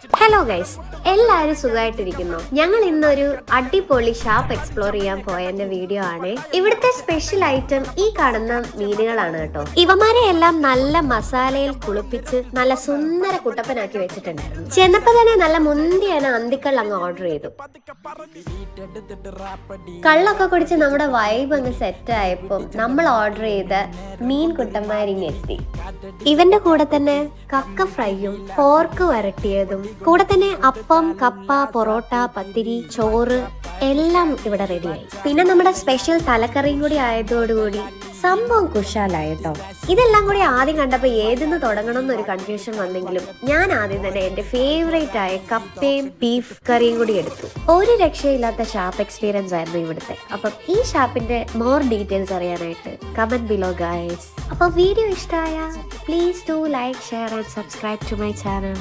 Hello guys, എല്ലാവരും സുഖമായിട്ടിരിക്കുന്നു. ഞങ്ങൾ ഇന്നൊരു അടിപൊളി ഷാപ്പ് എക്സ്പ്ലോർ ചെയ്യാൻ പോയതിന്റെ വീഡിയോ ആണ്. ഇവിടുത്തെ സ്പെഷ്യൽ ഐറ്റം ഈ കാണുന്ന മീനുകളാണ് കേട്ടോ. ഇവമാരെ എല്ലാം നല്ല മസാലയിൽ കുളിപ്പിച്ച് നല്ല സുന്ദര കുട്ടപ്പനാക്കി വെച്ചിട്ടുണ്ടായിരുന്നു. ചെന്നപ്പോ തന്നെ നല്ല മുന്തിയാണ് അന്തിക്കള്ള അങ്ങ് ഓർഡർ ചെയ്തു. കള്ളൊക്കെ കുടിച്ച് നമ്മുടെ വൈബ് അങ്ങ് സെറ്റ് ആയപ്പോ നമ്മൾ ഓർഡർ ചെയ്ത മീൻ കുട്ടന്മാരിങ് എത്തി. ഇവന്റെ കൂടെ തന്നെ കക്ക ഫ്രൈയും പോർക്ക് വരട്ടിയതും കൂടെ തന്നെ അപ്പം, കപ്പ, പൊറോട്ട, പത്തിരി, ചോറ് എല്ലാം ഇവിടെ റെഡിയായി. പിന്നെ നമ്മുടെ സ്പെഷ്യൽ തലക്കറിയും കൂടി ആയതോടുകൂടി സംഭവം കുശാലായി കേട്ടോ. ഇതെല്ലാം കൂടി ആദ്യം കണ്ടപ്പോൾ ഏതെന്ന് തുടങ്ങണം എന്നൊരു കൺഫ്യൂഷൻ വന്നെങ്കിലും ഞാൻ ആദ്യം തന്നെ എന്റെ ഫേവറേറ്റ് ആയ കപ്പയും ബീഫ് കറിയും കൂടി എടുത്തു. ഒരു രക്ഷയില്ലാത്ത ഷാപ്പ് എക്സ്പീരിയൻസ് ആയിരുന്നു ഇവിടുത്തെ. അപ്പം ഈ ഷാപ്പിന്റെ മോർ ഡീറ്റെയിൽസ് അറിയാനായിട്ട് കമന്റ് ബിലോ ഗൈസ്. അപ്പോൾ വീഡിയോ ഇഷ്ടമായ please do like, share and subscribe to my channel.